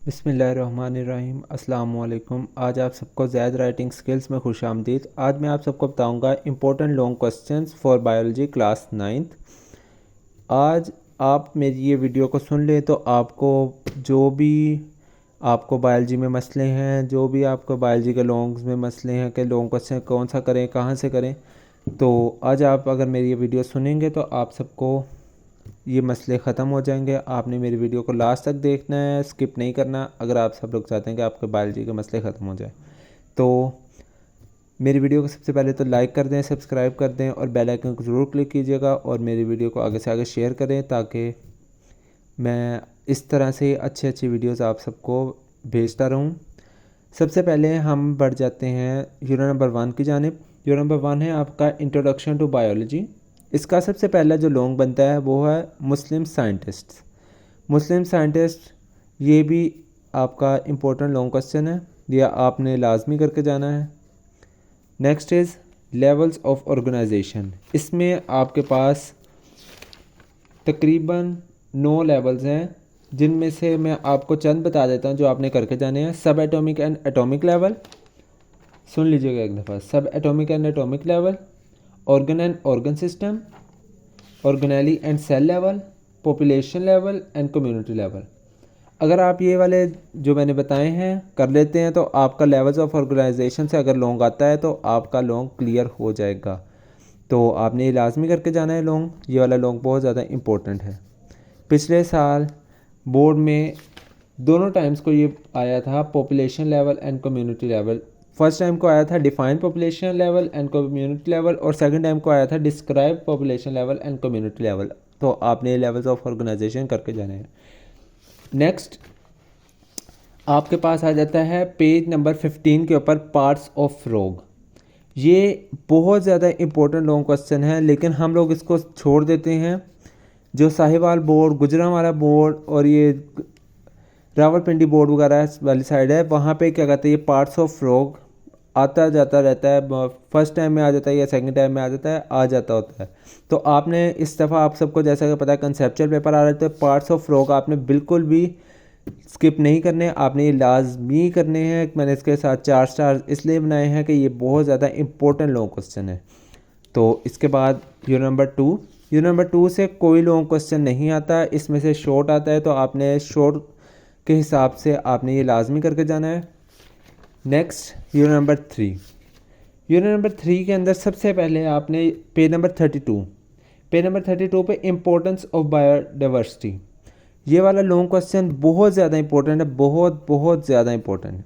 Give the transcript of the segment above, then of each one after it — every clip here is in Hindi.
बिस्मिल्लाहिर्रहमानिर्रहीम अस्सलाम वालेकुम। आज आप सबको ज़ैद राइटिंग स्किल्स में खुश आमदीद। आज मैं आप सबको बताऊंगा important long questions for biology class 9th। आज आप मेरी ये वीडियो को सुन लें तो आपको जो भी आपको बायोलॉजी में मसले हैं, जो भी आपको बायोलॉजी के लॉन्ग्स में मसले हैं कि लॉन्ग क्वेश्चन कौन सा करें, कहाँ से करें, तो आज आप अगर मेरी ये वीडियो सुनेंगे तो आप सबको ये मसले ख़त्म हो जाएंगे। आपने मेरी वीडियो को लास्ट तक देखना है, स्किप नहीं करना। अगर आप सब लोग चाहते हैं कि आपके बायोलॉजी के मसले ख़त्म हो जाए तो मेरी वीडियो को सबसे पहले तो लाइक कर दें, सब्सक्राइब कर दें और बेल आइकन को ज़रूर क्लिक कीजिएगा और मेरी वीडियो को आगे से आगे शेयर करें ताकि मैं इस तरह से अच्छी अच्छी वीडियोज़ आप सबको भेजता रहूँ। सबसे पहले हम बढ़ जाते हैं यूनिट नंबर 1 की जानिब। यूनिट नंबर 1 है आपका इंट्रोडक्शन टू बायोलॉजी। इसका सबसे पहला जो लॉन्ग बनता है वो है मुस्लिम साइंटिस्ट। मुस्लिम साइंटिस्ट ये भी आपका इम्पोर्टेंट लॉन्ग क्वेश्चन है, यह आपने लाजमी करके जाना है। Next is levels of organisation. इसमें आपके पास तकरीबन 9 लेवल्स हैं, जिनमें से मैं आपको चंद बता देता हूं जो आपने करके जाने हैं। Subatomic and atomic level, सुन लीजिएगा एक दफ़ा। Subatomic and atomic level, organ and organ system, organelle and cell level, population level and community level. अगर आप ये वाले जो मैंने बताए हैं कर लेते हैं तो आपका लेवल्स ऑफ ऑर्गेनाइजेशन से अगर लॉन्ग आता है तो आपका लॉन्ग क्लियर हो जाएगा। तो आपने ये लाजमी करके जाना है लॉन्ग। ये वाला लॉन्ग बहुत ज़्यादा इम्पोर्टेंट है। पिछले साल बोर्ड में दोनों टाइम्स को ये आया था, population level and community level. First time को आया था define population level and community level और सेकंड टाइम को आया था describe population level and community level. तो आपने लेवल्स ऑफ ऑर्गेनाइजेशन करके जाने हैं। नेक्स्ट आपके पास आ जाता है पेज नंबर 15 के ऊपर पार्ट्स ऑफ फ्रॉग। ये बहुत ज़्यादा इम्पोर्टेंट लॉन्ग क्वेश्चन है, लेकिन हम लोग इसको छोड़ देते हैं। जो साहिवाल बोर्ड, गुजरांवाला बोर्ड और ये रावलपिंडी बोर्ड वगैरह वाली साइड है, वहाँ पे क्या कहते हैं, ये पार्ट्स ऑफ फ्रॉग आता जाता रहता है। फर्स्ट टाइम में आ जाता है या सेकंड टाइम में आ जाता है, आ जाता होता है। तो आपने इस दफ़ा आप सबको जैसा कि पता है कंसेप्चुअल पेपर आ रहे थे, पार्ट्स ऑफ फ्रॉग आपने बिल्कुल भी स्किप नहीं करने, आपने ये लाजमी करने हैं। मैंने इसके साथ 4 स्टार इसलिए बनाए हैं कि ये बहुत ज़्यादा इंपॉर्टेंट लॉन्ग क्वेश्चन है। तो इसके बाद यूनिट नंबर 2। यूनिट नंबर 2 से कोई लॉन्ग क्वेश्चन नहीं आता, इसमें से शॉर्ट आता है। तो आपने शॉर्ट के हिसाब से आपने ये लाजमी करके जाना है। Next unit number 3। Unit number 3 के अंदर सबसे पहले आपने पेज नंबर 32, पेज नंबर 32 पे इम्पोर्टेंस ऑफ बायोडाइवर्सिटी। ये वाला लॉन्ग क्वेश्चन बहुत ज़्यादा इंपॉर्टेंट है, बहुत बहुत ज़्यादा इंपॉर्टेंट है।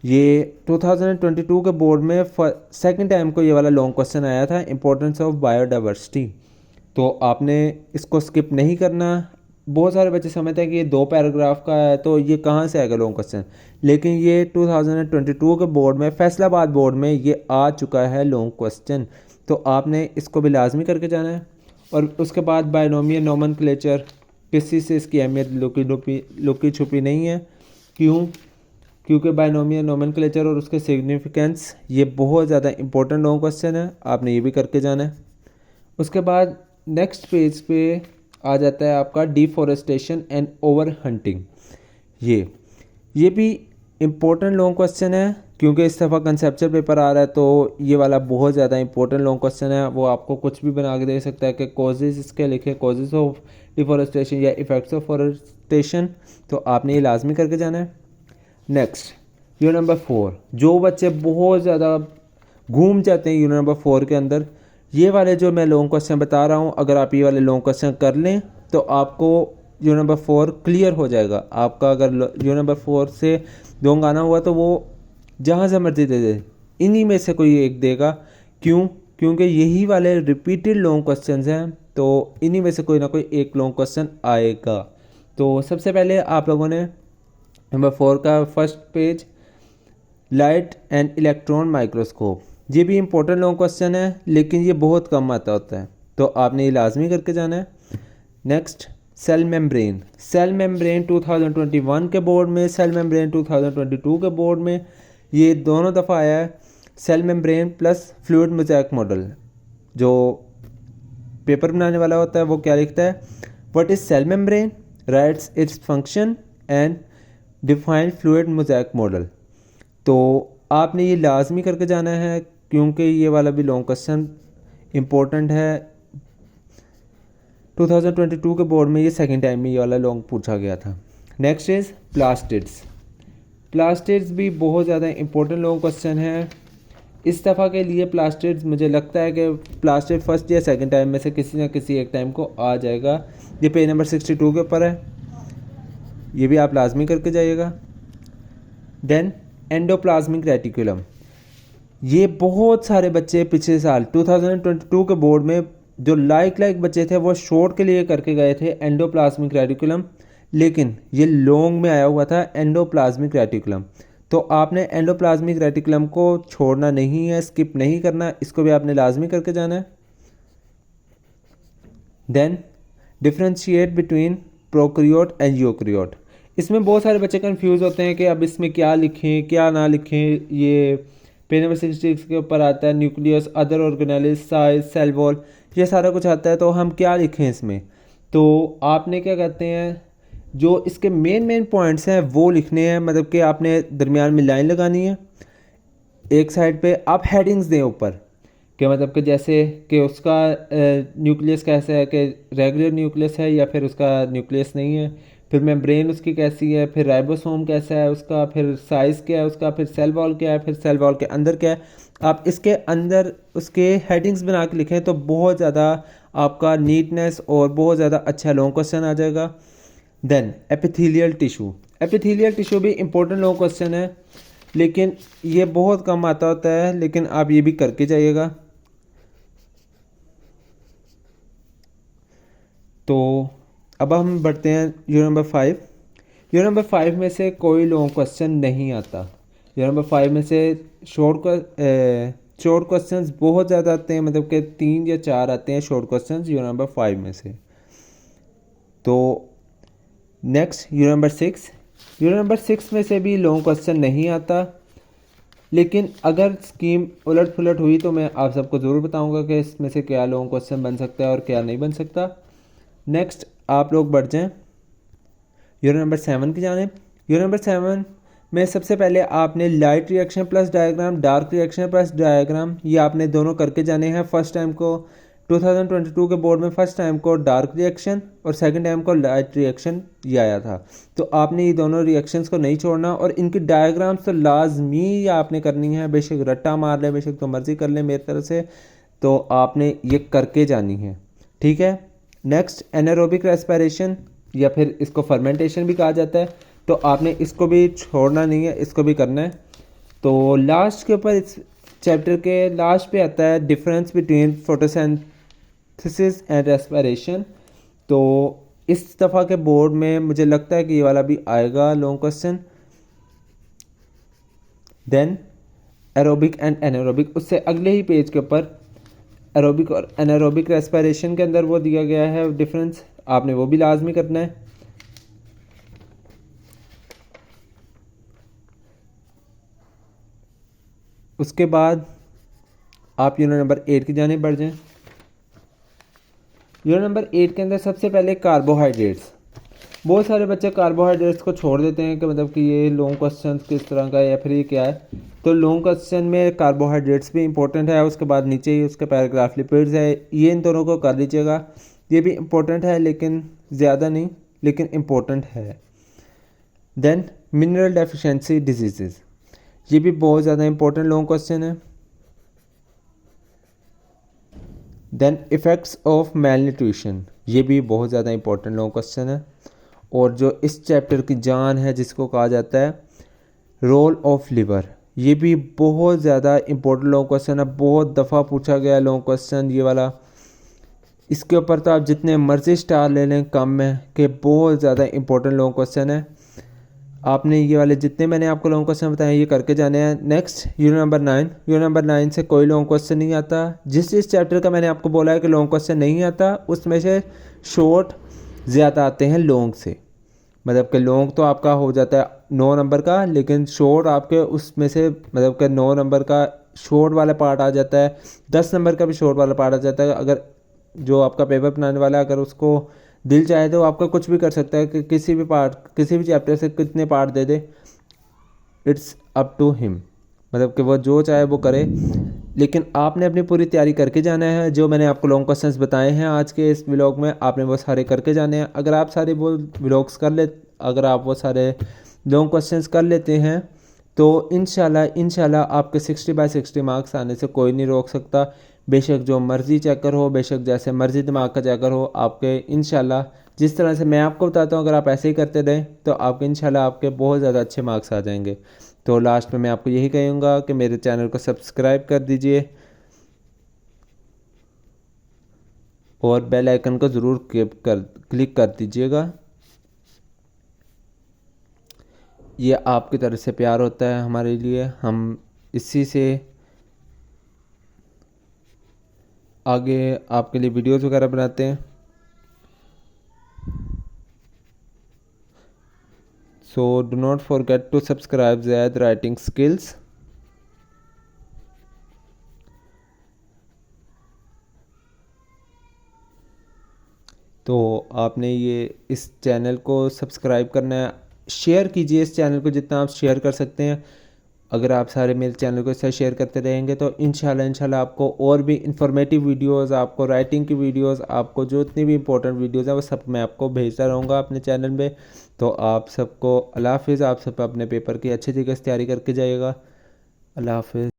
ये 2022 के बोर्ड में सेकंड टाइम को ये वाला लॉन्ग क्वेश्चन आया था, इम्पोर्टेंस ऑफ बायोडाइवर्सिटी। तो आपने इसको स्किप नहीं करना। बहुत सारे बच्चे समझते हैं कि ये 2 पैराग्राफ का है तो ये कहाँ से आएगा लॉन्ग क्वेश्चन, लेकिन ये 2022 के बोर्ड में, फैसलाबाद बोर्ड में ये आ चुका है लॉन्ग क्वेश्चन। तो आपने इसको भी लाजमी करके जाना है। और उसके बाद बायनोमियल नोमेनक्लेचर, किसी से इसकी अहमियत लुकी छुपी नहीं है। क्यों? क्योंकि बायनोमियल नोमेनक्लेचर और उसके सिग्निफिकेंस ये बहुत ज़्यादा इंपॉर्टेंट लॉन्ग क्वेश्चन है, आपने ये भी करके जाना है। उसके बाद नेक्स्ट पेज पे आ जाता है आपका डिफॉरेस्टेशन एंड ओवर हंटिंग। ये भी इम्पोर्टेंट लॉन्ग क्वेश्चन है, क्योंकि इस दफ़ा कंसेप्चुअल पेपर आ रहा है। तो ये वाला बहुत ज़्यादा इंपॉर्टेंट लॉन्ग क्वेश्चन है। वो आपको कुछ भी बना के दे सकता है कि कॉजेज़ इसके लिखे, कॉजेज़ ऑफ डिफॉरेस्टेशन या इफ़ेक्ट्स ऑफ फॉरेस्टेशन। तो आपने ये लाजमी करके जाना है। Next unit number 4। जो बच्चे बहुत ज़्यादा घूम जाते हैं यूनिट नंबर 4 के अंदर, ये वाले जो मैं लॉन्ग क्वेश्चन बता रहा हूँ, अगर आप ये वाले लॉन्ग क्वेश्चन कर लें तो आपको यूनिट नंबर 4 क्लियर हो जाएगा। आपका अगर यूनिट नंबर 4 से लॉन्ग आना हुआ तो वो जहाँ से मर्जी दे दे, इन्हीं में से कोई एक देगा। क्यों? क्योंकि यही वाले रिपीटेड लॉन्ग क्वेश्चन हैं, तो इन्हीं में से कोई ना कोई एक लॉन्ग क्वेश्चन आएगा। तो सबसे पहले आप लोगों ने नंबर 4 का first page, light and electron microscope. ये भी इंपॉर्टेंट लॉन्ग क्वेश्चन है, लेकिन ये बहुत कम आता होता है, तो आपने ये लाजमी करके जाना है। Next cell membrane. Cell membrane 2021 के बोर्ड में, सेल मेम्ब्रेन 2022 के बोर्ड में, ये दोनों दफ़ा आया है। Cell membrane plus fluid mosaic model. जो पेपर बनाने वाला होता है वो क्या लिखता है, what is cell membrane, writes its function and define fluid mosaic model. तो आपने ये लाजमी करके जाना है क्योंकि ये वाला भी लॉन्ग क्वेश्चन इम्पोर्टेंट है। 2022 के बोर्ड में ये सेकंड टाइम में ये वाला लॉन्ग पूछा गया था। Next is plastids. प्लास्टिड्स भी बहुत ज़्यादा इम्पोर्टेंट लॉन्ग क्वेश्चन है। इस दफ़ा के लिए प्लास्टिड्स मुझे लगता है कि प्लास्टिड फर्स्ट या सेकंड टाइम में से किसी न किसी एक टाइम को आ जाएगा। ये पेज नंबर 62 के ऊपर है, ये भी आप लाजमी करके जाइएगा। देन एंडोप्लाज्मिक रेटिकुलम, ये बहुत सारे बच्चे पिछले साल 2022 के बोर्ड में जो लाइक बच्चे थे वो शॉर्ट के लिए करके गए थे एंडोप्लाज्मिक रेटिकुलम, लेकिन ये लॉन्ग में आया हुआ था एंडोप्लाज्मिक रेटिकुलम। तो आपने एंडोप्लाज्मिक रेटिकुलम को छोड़ना नहीं है, स्किप नहीं करना, इसको भी आपने लाजमी करके जाना है। Then differentiate between prokaryote and eukaryote. इसमें बहुत सारे बच्चे कंफ्यूज होते हैं कि अब इसमें क्या लिखें क्या ना लिखें। ये पेज नंबर 66 के ऊपर आता है nucleus, other organelles, size, cell wall, ये सारा कुछ आता है। तो हम क्या लिखें इसमें? तो आपने क्या कहते हैं, जो इसके मेन पॉइंट्स हैं वो लिखने हैं, मतलब कि आपने दरमियान में लाइन लगानी है। एक साइड पे आप हेडिंग्स दें ऊपर कि मतलब कि जैसे कि उसका न्यूक्लियस कैसा है, कि रेगुलर न्यूक्लियस है या फिर उसका न्यूक्लियस नहीं है, फिर मेम्ब्रेन उसकी कैसी है, फिर राइबोसोम कैसा है उसका, फिर साइज़ क्या है उसका, फिर सेल वॉल क्या है, फिर सेल वॉल के अंदर क्या है। आप इसके अंदर उसके हेडिंग्स बना के लिखें तो बहुत ज़्यादा आपका नीटनेस और बहुत ज़्यादा अच्छा लॉन्ग क्वेश्चन आ जाएगा। Then epithelial tissue. Epithelial tissue भी इम्पोर्टेंट लॉन्ग क्वेश्चन है, लेकिन ये बहुत कम आता होता है, लेकिन आप ये भी करके जाइएगा। तो अब हम बढ़ते हैं यूनिट नंबर 5। यूनिट नंबर 5 में से कोई लॉन्ग क्वेश्चन नहीं आता। यूनिट नंबर 5 में से शॉर्ट क्वेश्चंस बहुत ज़्यादा आते हैं, मतलब कि 3 या 4 आते हैं शॉर्ट क्वेश्चंस यूनिट नंबर 5 में से। तो next unit number 6। Unit number 6 में से भी लॉन्ग क्वेश्चन नहीं आता, लेकिन अगर स्कीम उलट पुलट हुई तो मैं आप सबको ज़रूर बताऊंगा कि इसमें से क्या लॉन्ग क्वेश्चन बन सकता है और क्या नहीं बन सकता। नेक्स्ट आप लोग बढ़ जाएं यूनिट नंबर 7 की जानिब। यूनिट नंबर 7 में सबसे पहले आपने light reaction plus diagram, dark reaction plus diagram, ये आपने दोनों करके जाने हैं। फर्स्ट टाइम को 2022 के बोर्ड में फर्स्ट टाइम को डार्क रिएक्शन और सेकंड टाइम को लाइट रिएक्शन ये आया था। तो आपने ये दोनों रिएक्शंस को नहीं छोड़ना और इनकी डायग्राम्स तो लाजमी आपने करनी है, बेशक रट्टा मार ले, बेशक तो मर्ज़ी कर ले मेरी तरफ से, तो आपने ये करके जानी है, ठीक है। नेक्स्ट एनारोबिक रेस्पिरेशन या फिर इसको फर्मेंटेशन भी कहा जाता है, तो आपने इसको भी छोड़ना नहीं है, इसको भी करना है। तो लास्ट के ऊपर इस चैप्टर के लास्ट पे आता है difference between photosynthesis and respiration. तो इस दफ़ा के बोर्ड में मुझे लगता है कि ये वाला भी आएगा long question. Then aerobic and anaerobic, उससे अगले ही पेज के ऊपर एरोबिक और एनारोबिक रेस्पिरेशन के अंदर वो दिया गया है डिफरेंस, आपने वो भी लाजमी करना है। उसके बाद आप यूनिट नंबर 8 की जानिब बढ़ जाएं। यूनिट नंबर 8 के अंदर सबसे पहले कार्बोहाइड्रेट्स। बहुत सारे बच्चे कार्बोहाइड्रेट्स को छोड़ देते हैं कि मतलब कि ये लॉन्ग क्वेश्चन किस तरह का है या फिर ये क्या है। तो लॉन्ग क्वेश्चन में कार्बोहाइड्रेट्स भी इंपॉर्टेंट है, उसके बाद नीचे ही उसके पैराग्राफ लिपिड्स है, ये इन दोनों को कर लीजिएगा। ये भी इम्पोर्टेंट है लेकिन ज़्यादा नहीं, लेकिन इम्पोर्टेंट है। देन मिनरल डेफिशिएंसी डिजीज़, ये भी बहुत ज़्यादा इंपॉर्टेंट लॉन्ग क्वेश्चन है। देन इफ़ेक्ट्स ऑफ मेलन्यूट्रिशन, ये भी बहुत ज़्यादा इंपॉर्टेंट लॉन्ग क्वेश्चन है। और जो इस चैप्टर की जान है जिसको कहा जाता है रोल ऑफ लिवर, ये भी बहुत ज़्यादा इंपॉर्टेंट लॉन्ग क्वेश्चन है, बहुत दफ़ा पूछा गया लॉन्ग क्वेश्चन ये वाला। इसके ऊपर तो आप जितने मर्ज़ी स्टार ले लें कम है कि बहुत ज़्यादा इंपॉर्टेंट लॉन्ग क्वेश्चन है। आपने ये वाले जितने मैंने आपको लॉन्ग क्वेश्चन बताए ये करके जाने हैं। Next unit number 9। Unit number 9 से कोई लॉन्ग क्वेश्चन नहीं आता। जिस चैप्टर का मैंने आपको बोला है कि लॉन्ग क्वेश्चन नहीं आता, उसमें से शॉर्ट ज़्यादा आते हैं लॉन्ग से। मतलब कि लॉन्ग तो आपका हो जाता है 9 नंबर का, लेकिन शॉर्ट आपके उसमें से मतलब कि 9 नंबर का शॉर्ट वाला पार्ट आ जाता है, 10 नंबर का भी शॉर्ट वाला पार्ट आ जाता है। अगर जो आपका पेपर बनाने वाला है अगर उसको दिल चाहे तो आपका कुछ भी कर सकता है कि किसी भी चैप्टर से कितने पार्ट दे दे, इट्स अप टू हिम, मतलब कि वो जो चाहे वो करे, लेकिन आपने अपनी पूरी तैयारी करके जाना है। जो मैंने आपको लॉन्ग क्वेश्चंस बताए हैं आज के इस व्लॉग में, आपने वो सारे करके जाने हैं। अगर आप सारे वो अगर आप वो सारे लॉन्ग क्वेश्चंस कर लेते हैं तो इंशाल्लाह आपके 60/60 मार्क्स आने से कोई नहीं रोक सकता। बेशक जो मर्ज़ी चेकर हो, बेशक जैसे मर्ज़ी दिमाग का चेकर हो, आपके इंशाल्लाह जिस तरह से मैं आपको बताता हूँ, अगर आप ऐसे ही करते रहें तो आपके इंशाल्लाह आपके बहुत ज़्यादा अच्छे मार्क्स आ जाएंगे। तो लास्ट में मैं आपको यही कहूँगा कि मेरे चैनल को सब्सक्राइब कर दीजिए और बेल आइकन को ज़रूर क्लिक कर दीजिएगा। ये आपकी तरफ से प्यार होता है हमारे लिए, हम इसी से आगे आपके लिए वीडियोस वगैरह बनाते हैं। So do not forget to subscribe Zaid writing skills. तो आपने इस चैनल को सब्सक्राइब करना है, शेयर कीजिए इस चैनल को जितना आप शेयर कर सकते हैं। अगर आप सारे मेरे चैनल को इस तरह शेयर करते रहेंगे तो इंशाल्लाह आपको और भी इंफॉर्मेटिव वीडियोस, आपको राइटिंग की वीडियोस, आपको जो इतनी भी इंपॉर्टेंट वीडियोस हैं वो सब मैं आपको भेजता रहूँगा अपने चैनल में। तो आप सबको अल्लाह हाफिज़। आप सब अपने पेपर की अच्छी तरीके से तैयारी करके जाइएगा। अल्लाह हाफिज़।